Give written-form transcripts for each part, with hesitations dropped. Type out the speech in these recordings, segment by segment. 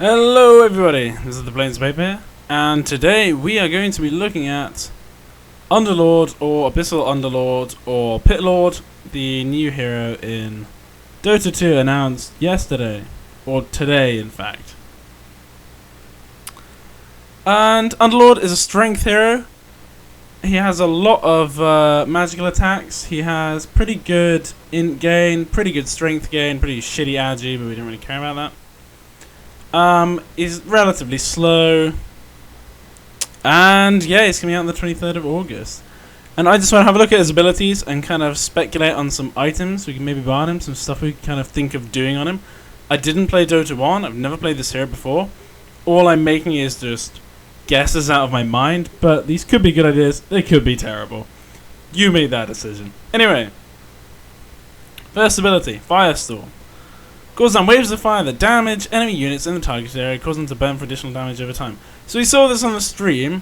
Hello everybody, this is the Planescape here, and today we are going to be looking at Underlord or Abyssal Underlord or Pitlord, the new hero in Dota 2 announced yesterday, or today in fact. And Underlord is a strength hero. He has a lot of magical attacks. He has pretty good int gain, pretty good strength gain, pretty shitty agi, but we don't really care about that. Is relatively slow, and yeah, he's coming out on the 23rd of August. And I just want to have a look at his abilities and kind of speculate on some items we can maybe buy on him, some stuff we can kind of think of doing on him. I didn't play Dota 1, I've never played this hero before. All I'm making is just guesses out of my mind, but these could be good ideas, they could be terrible. You made that decision. Anyway, first ability, Firestorm. Causes down waves of fire that damage enemy units in the target area, causing them to burn for additional damage over time. So we saw this on the stream.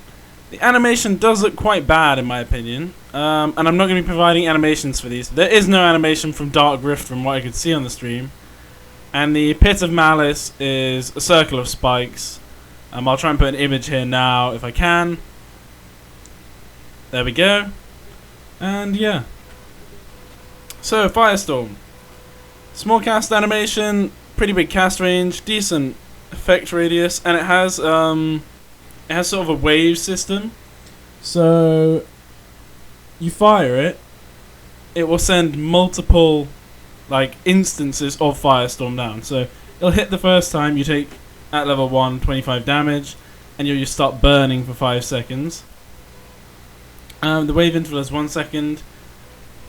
The animation does look quite bad in my opinion, and I'm not going to be providing animations for these. There is no animation from Dark Rift from what I could see on the stream. And the Pit of Malice is a circle of spikes. I'll try and put an image here now if I can. There we go. And yeah. So, Firestorm. Small cast animation, pretty big cast range, decent effect radius, and it has sort of a wave system. So you fire it, it will send multiple instances of Firestorm down. So it'll hit the first time, you take at level 1 25 damage, and you start burning for 5 seconds. The wave interval is 1 second,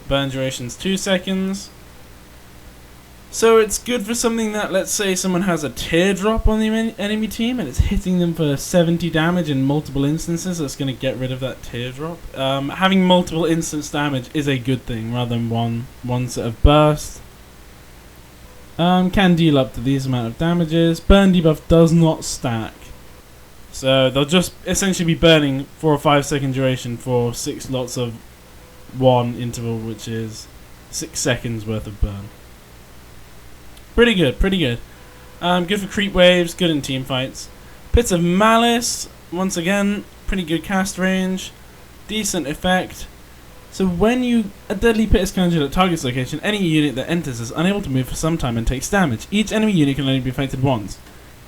burn duration is 2 seconds. So it's good for something that, let's say someone has a teardrop on the enemy team and it's hitting them for 70 damage in multiple instances, that's going to get rid of that teardrop. Having multiple instance damage is a good thing rather than one set of burst. Can deal up to these amount of damages. Burn debuff does not stack. So they'll just essentially be burning for a 5 second duration for 6 lots of 1 interval, which is 6 seconds worth of burn. Pretty good, pretty good. Good for creep waves, good in team fights. Pits of Malice, once again, pretty good cast range, decent effect. So when a deadly pit is conjured at target's location, any unit that enters is unable to move for some time and takes damage. Each enemy unit can only be affected once.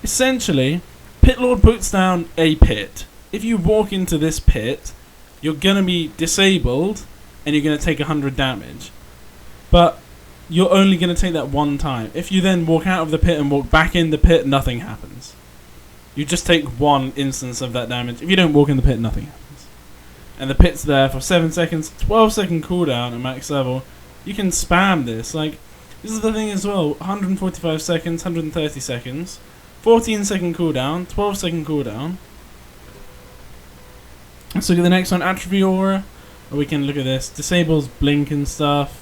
Essentially, Pitlord puts down a pit. If you walk into this pit, you're going to be disabled and you're going to take 100 damage. But you're only going to take that one time. If you then walk out of the pit and walk back in the pit, nothing happens. You just take one instance of that damage. If you don't walk in the pit, nothing happens. And the pit's there for 7 seconds, 12 second cooldown at max level. You can spam this. This is the thing as well. 145 seconds, 130 seconds, 14 second cooldown, 12 second cooldown. Let's look at the next one, Atrophy Aura. Or we can look at this. Disables blink and stuff.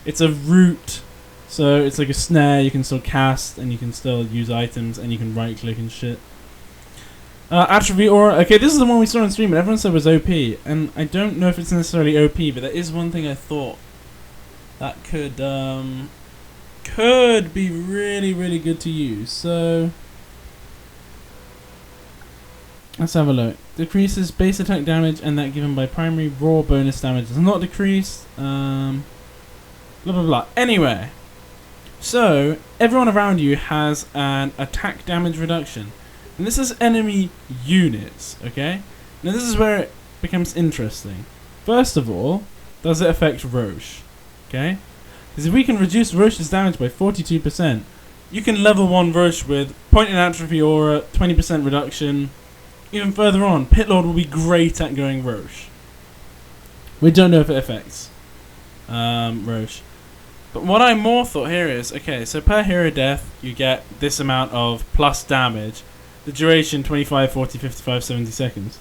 It's a root, so it's like a snare. You can still cast, and you can still use items, and you can right click and shit. Atrophy Aura. Okay, this is the one we saw on stream, and everyone said was OP. And I don't know if it's necessarily OP, but there is one thing I thought that could be really, really good to use. So let's have a look. Decreases base attack damage, and that given by primary. Raw bonus damage is not decreased. Blah blah blah. Anyway, so everyone around you has an attack damage reduction, and this is enemy units. Okay, now this is where it becomes interesting. First of all, does it affect Roche? Okay, because if we can reduce Roche's damage by 42%, you can level 1 Roche with Point and Atrophy Aura, 20% reduction. Even further on, Pitlord will be great at going Roche. We don't know if it affects Roche. But what I more thought here is, okay, so per hero death, you get this amount of plus damage. The duration, 25, 40, 55, 70 seconds.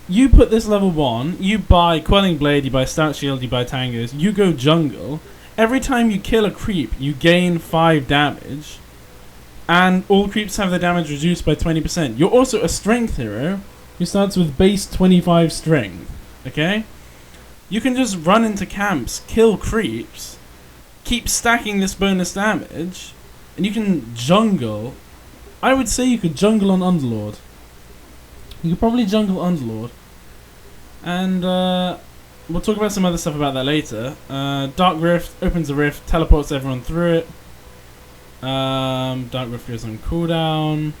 You put this level 1, you buy Quelling Blade, you buy Stout Shield, you buy Tangos, you go jungle. Every time you kill a creep, you gain 5 damage. And all creeps have their damage reduced by 20%. You're also a strength hero who starts with base 25 strength. Okay? You can just run into camps, kill creeps, keep stacking this bonus damage, and you can jungle I would say you could jungle on Underlord. You could probably jungle Underlord. And we'll talk about some other stuff about that later. Dark Rift opens a rift, teleports everyone through it. Dark Rift goes on cooldown.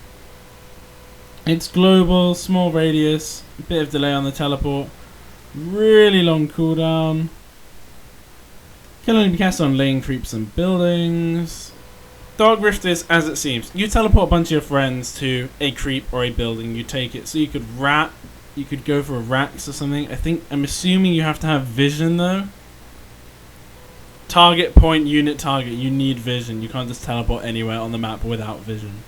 It's global, small radius, a bit of delay on the teleport. Really long cooldown. Can only be cast on lane creeps and buildings. Dark Rift is as it seems. You teleport a bunch of your friends to a creep or a building, you take it. So you could go for a Rax or something. I'm assuming you have to have vision though. Target point, unit target, you need vision. You can't just teleport anywhere on the map without vision.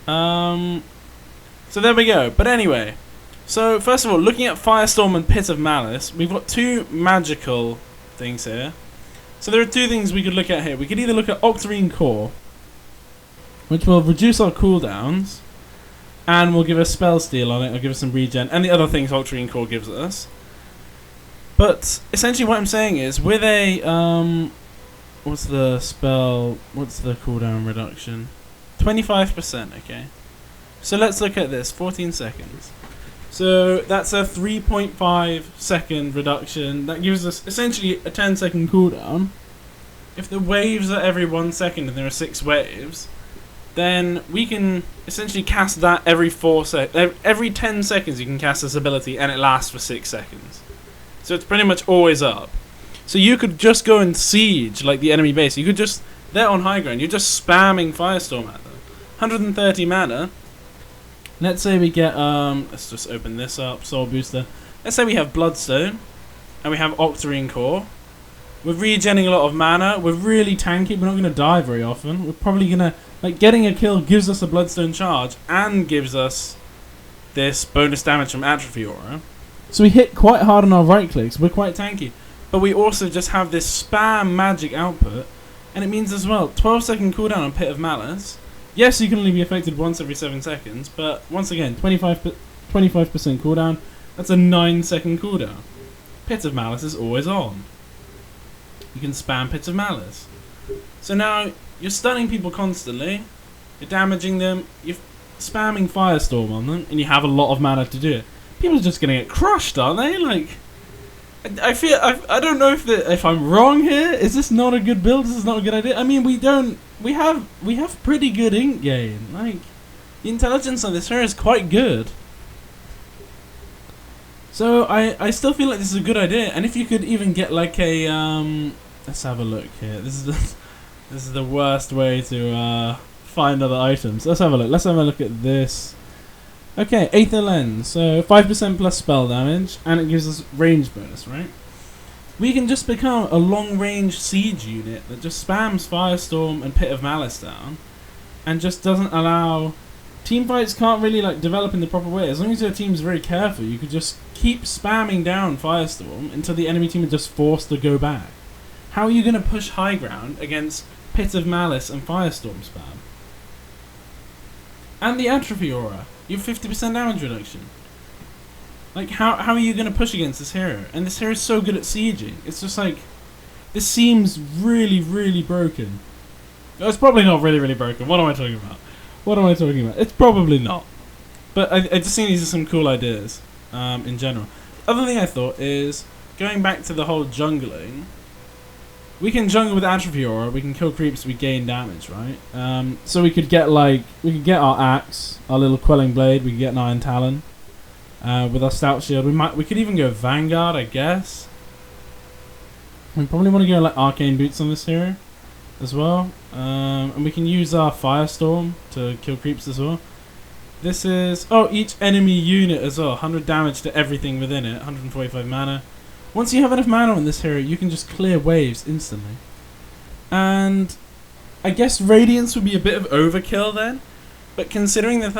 So there we go. But anyway, so first of all, looking at Firestorm and Pit of Malice, we've got two magical things here. So there are two things we could look at here. We could either look at Octarine Core, which will reduce our cooldowns, and will give us spell steal on it, or give us some regen, and the other things Octarine Core gives us. But essentially what I'm saying is, with a, what's the cooldown reduction? 25%, okay. So let's look at this, 14 seconds. So that's a 3.5 second reduction. That gives us essentially a 10-second cooldown. If the waves are every 1 second and there are 6 waves, then we can essentially cast that every 10 seconds you can cast this ability and it lasts for 6 seconds. So it's pretty much always up. So you could just go and siege like the enemy base. You could just, they're on high ground, you're just spamming Firestorm at them. 130 mana. Let's say we get, let's just open this up, Soul Booster. Let's say we have Bloodstone, and we have Octarine Core. We're regenning a lot of mana, we're really tanky, we're not going to die very often. We're probably going to, like, getting a kill gives us a Bloodstone charge, and gives us this bonus damage from Atrophy Aura. So we hit quite hard on our right clicks, we're quite tanky. But we also just have this spam magic output, and it means as well, 12-second cooldown on Pit of Malice. Yes, you can only be affected once every 7 seconds, but once again, 25% cooldown, that's a 9-second cooldown. Pit of Malice is always on. You can spam Pit of Malice. So now, you're stunning people constantly, you're damaging them, you're spamming Firestorm on them, and you have a lot of mana to do it. People are just gonna get crushed, aren't they? Like, I don't know if I'm wrong here. Is this not a good build? Is this not a good idea? I mean, we have pretty good ink gain. Like, the intelligence on this hero is quite good. So I still feel like this is a good idea. And if you could even get like a let's have a look here. This is the worst way to find other items. Let's have a look. Let's have a look at this. Okay, Aether Lens, so 5% plus spell damage, and it gives us range bonus, right? We can just become a long-range siege unit that just spams Firestorm and Pit of Malice down, and just doesn't allow... Teamfights can't really like develop in the proper way. As long as your team's very careful, you could just keep spamming down Firestorm until the enemy team is just forced to go back. How are you going to push high ground against Pit of Malice and Firestorm spam? And the Atrophy Aura. You have 50% damage reduction. Like, how are you going to push against this hero? And this hero is so good at sieging. It's just like, this seems really, really broken. It's probably not really, really broken. What am I talking about? What am I talking about? It's probably not. But I just think these are some cool ideas in general. Other thing I thought is, going back to the whole jungling, we can jungle with Atrophy Aura, we can kill creeps, we gain damage, right? So we could get our axe, our little quelling blade, we could get an iron talon. With our stout shield, we could even go Vanguard, I guess. We probably want to go like arcane boots on this hero as well. And we can use our firestorm to kill creeps as well. This is each enemy unit as well, 100 damage to everything within it, 145 mana. Once you have enough mana on this hero, you can just clear waves instantly. And I guess Radiance would be a bit of overkill then. But considering the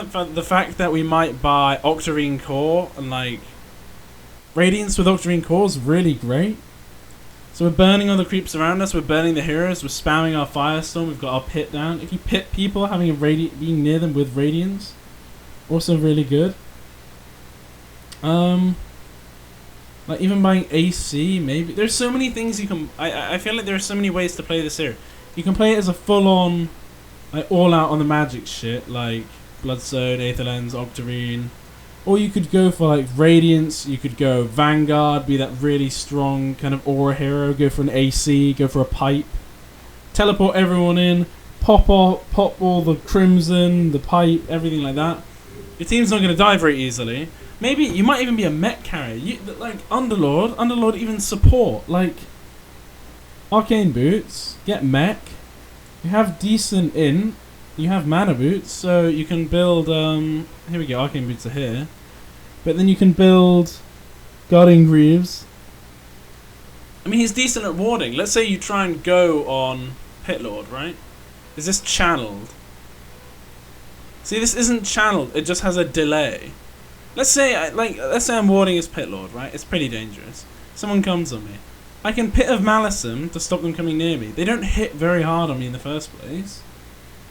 fact that we might buy Octarine Core, and like, Radiance with Octarine Core is really great. So we're burning all the creeps around us, we're burning the heroes, we're spamming our Firestorm, we've got our pit down. If you pit people, having being near them with Radiance, also really good. Like even buying AC, maybe. There's so many things you can... I feel like there are so many ways to play this hero. You can play it as a full-on like all out on the magic shit, like Bloodstone, Aether Lens, Octarine. Or you could go for like Radiance, you could go Vanguard, be that really strong kind of aura hero, go for an AC, go for a pipe. Teleport everyone in, pop all the Crimson, the pipe, everything like that. Your team's not going to die very easily. Maybe you might even be a mech carrier. Like Underlord even support. Like Arcane Boots, get mech. You have decent you have mana boots, so you can build, here we go, Arcane Boots are here. But then you can build Guardian Greaves. I mean, he's decent at warding. Let's say you try and go on Pit Lord, right? Is this channeled? See, this isn't channeled, it just has a delay. Let's say I'm warding his Pit Lord, right? It's pretty dangerous. Someone comes on me. I can Pit of Malice him to stop them coming near me. They don't hit very hard on me in the first place.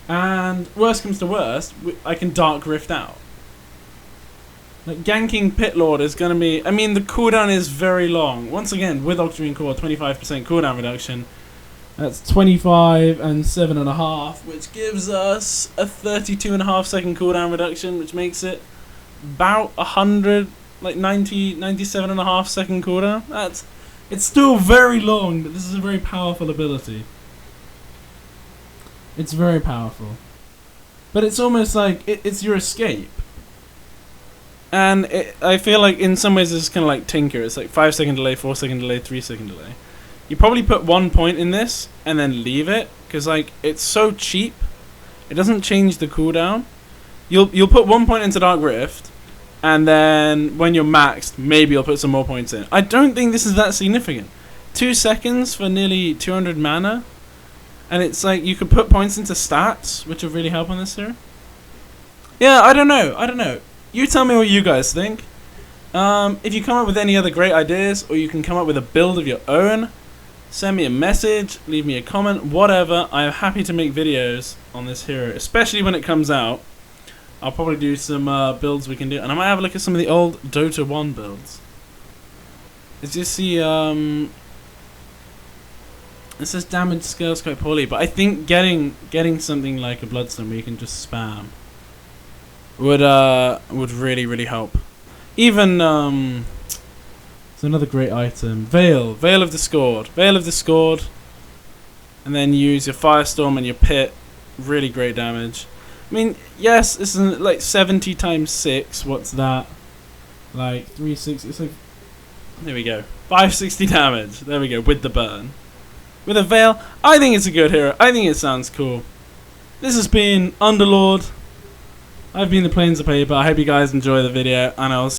And worst comes to worst, I can Dark Rift out. Like ganking Pit Lord is going to be... I mean, the cooldown is very long. Once again, with Octarine Core, 25% cooldown reduction. That's 25 and 7.5, which gives us a 32.5 second cooldown reduction, which makes it about 100, like 97.5 second cooldown. It's still very long, but this is a very powerful ability. It's very powerful. But it's almost like it's your escape. And I feel like in some ways it's kind of like Tinker. It's like 5 second delay, 4 second delay, 3 second delay. You probably put 1 point in this and then leave it, because like it's so cheap. It doesn't change the cooldown. You'll put 1 point into Dark Rift, and then when you're maxed, maybe you'll put some more points in. I don't think this is that significant. 2 seconds for nearly 200 mana. And it's like you could put points into stats, which would really help on this here. Yeah, I don't know. You tell me what you guys think. If you come up with any other great ideas, or you can come up with a build of your own, send me a message, leave me a comment, whatever. I am happy to make videos on this hero, especially when it comes out. I'll probably do some builds we can do, and I might have a look at some of the old Dota 1 builds. Let's just see. It says damage scales quite poorly, but I think getting something like a Bloodstone where you can just spam would really help. Even it's another great item. Veil of Discord, and then use your Firestorm and your Pit. Really great damage. I mean, yes, this is like 70 times 6. What's that? Like 360. It's like, there we go. 560 damage. There we go with the burn. With a Veil, I think it's a good hero. I think it sounds cool. This has been Underlord. I've been the Plains of Paper. I hope you guys enjoy the video, and I'll